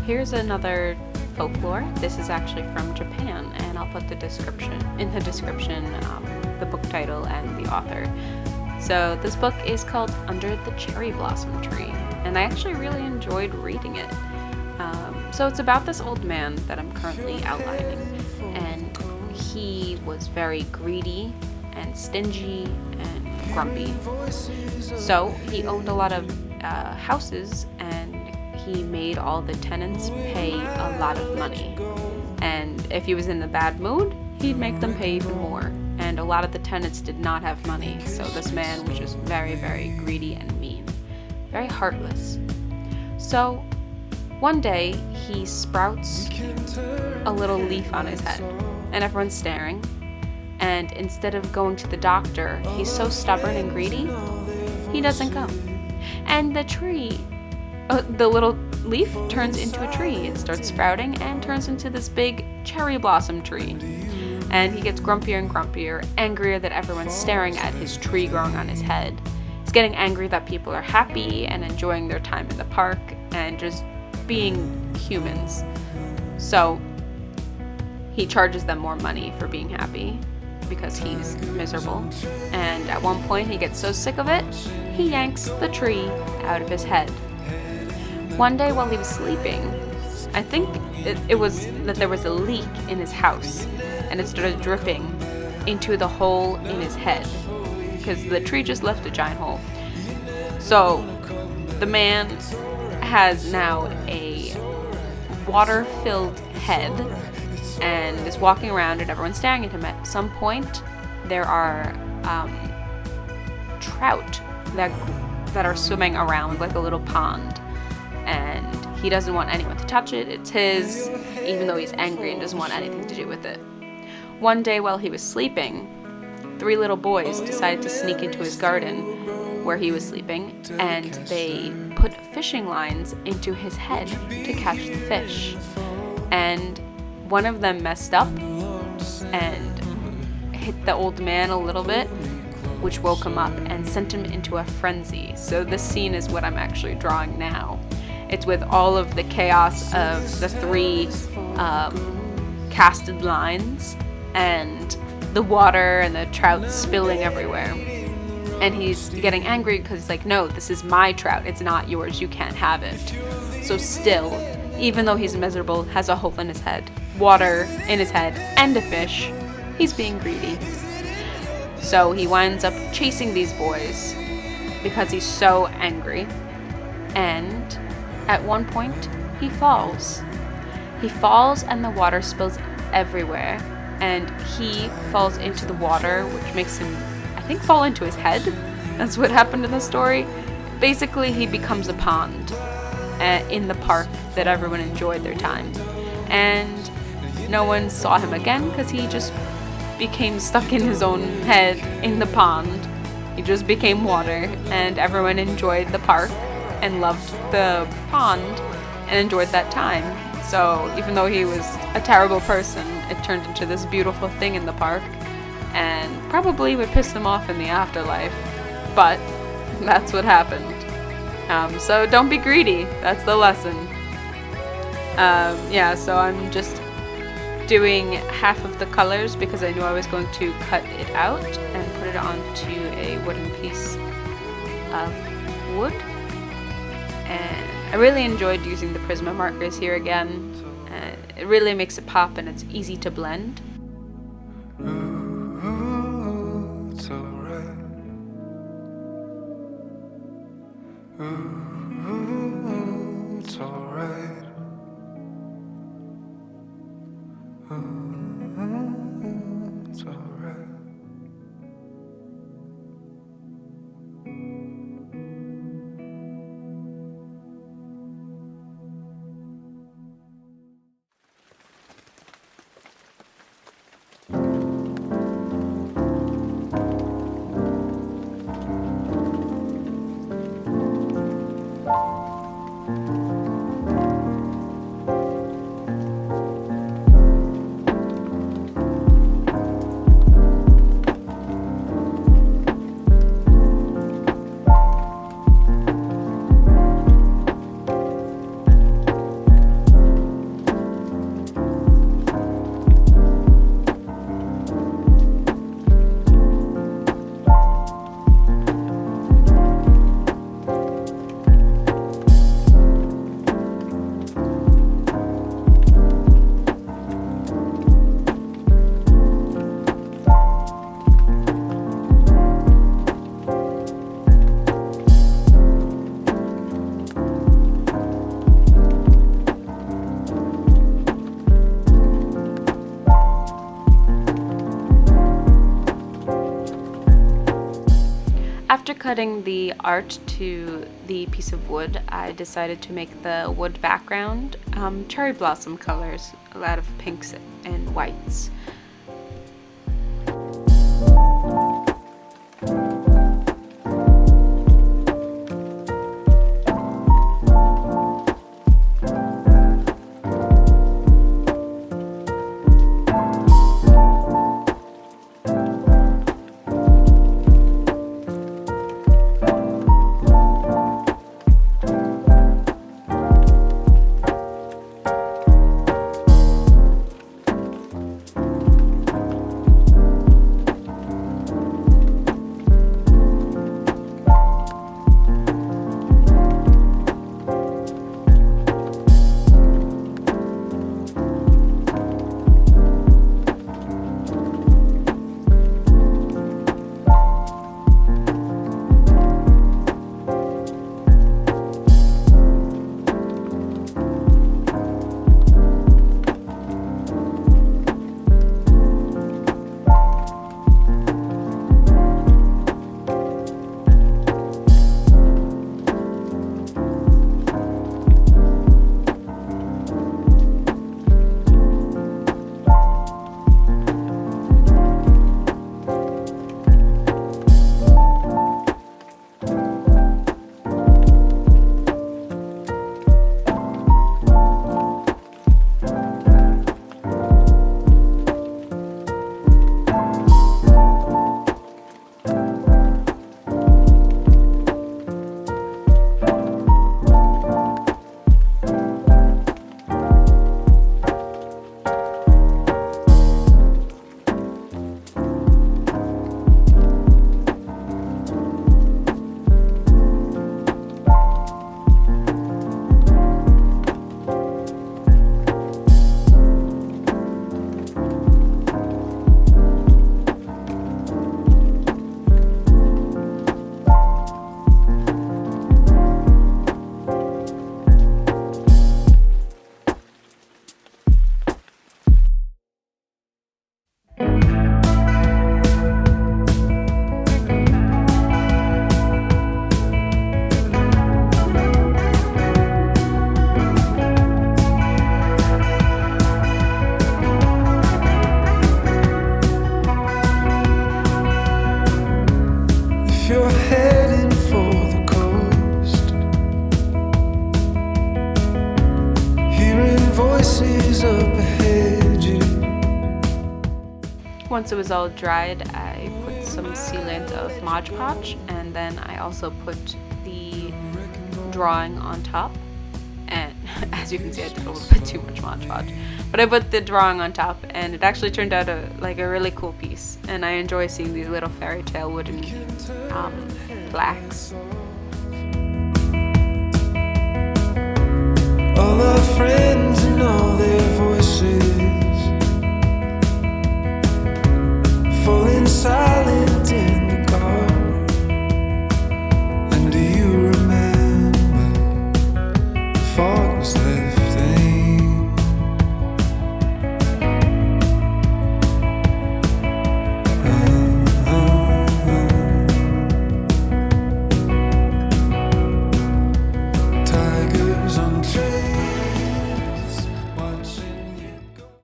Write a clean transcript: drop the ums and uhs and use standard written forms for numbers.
here's another folklore. This is actually from Japan, and I'll put the description the book title and the author. So this book is called Under the Cherry Blossom Tree, and I actually really enjoyed reading it. So it's about this old man that I'm currently outlining, and he was very greedy and stingy and grumpy. So he owned a lot of houses, and he made all the tenants pay a lot of money. And if he was in a bad mood, he'd make them pay even more. And a lot of the tenants did not have money, so this man was just very, very greedy and mean, very heartless. So one day he sprouts a little leaf on his head, and everyone's staring. And instead of going to the doctor, he's so stubborn and greedy, he doesn't go. And the tree, the little leaf turns into a tree. It starts sprouting and turns into this big cherry blossom tree. And he gets grumpier and grumpier, angrier that everyone's staring at his tree growing on his head. He's getting angry that people are happy and enjoying their time in the park and just being humans. So he charges them more money for being happy because he's miserable. And at one point he gets so sick of it, he yanks the tree out of his head. One day while he was sleeping, I think it was that there was a leak in his house, and it started dripping into the hole in his head because the tree just left a giant hole. So the man has now a water-filled head and is walking around, and everyone's staring at him. At some point, there are trout that are swimming around like a little pond, and he doesn't want anyone to touch it. It's his, even though he's angry and doesn't want anything to do with it. One day while he was sleeping, 3 little boys decided to sneak into his garden where he was sleeping, and they put fishing lines into his head to catch the fish. And one of them messed up and hit the old man a little bit, which woke him up and sent him into a frenzy. So this scene is what I'm actually drawing now. It's with all of the chaos of the 3 casted lines and the water and the trout spilling everywhere. And he's getting angry because he's like, no, this is my trout. It's not yours. You can't have it. So still, even though he's miserable, has a hole in his head, water in his head, and a fish, he's being greedy. So he winds up chasing these boys because he's so angry. And at one point, he falls. He falls and the water spills everywhere. And he falls into the water, which makes him, I think, fall into his head. That's what happened in the story. Basically, he becomes a pond in the park that everyone enjoyed their time. And no one saw him again because he just became stuck in his own head in the pond. He just became water, and everyone enjoyed the park and loved the pond and enjoyed that time. So even though he was a terrible person, it turned into this beautiful thing in the park, and probably would piss him off in the afterlife, but that's what happened. So don't be greedy. That's the lesson. So I'm just doing half of the colors because I knew I was going to cut it out and put it onto a wooden piece of wood. And I really enjoyed using the Prisma markers here again. It really makes it pop, and it's easy to blend. Ooh, it's alright. Ooh, it's alright. Ooh, it's alright. cutting the art to the piece of wood, I decided to make the wood background cherry blossom colors, a lot of pinks and whites. If you're heading for the coast, hearing voices up ahead you. Once it was all dried, I put some sealant of Mod Podge, and then I also put the drawing on top. And as you can see, I did a little bit too much Mod Podge, but I put the drawing on top, and it actually turned out a really cool piece. And I enjoy seeing these little fairy tale wooden plaques.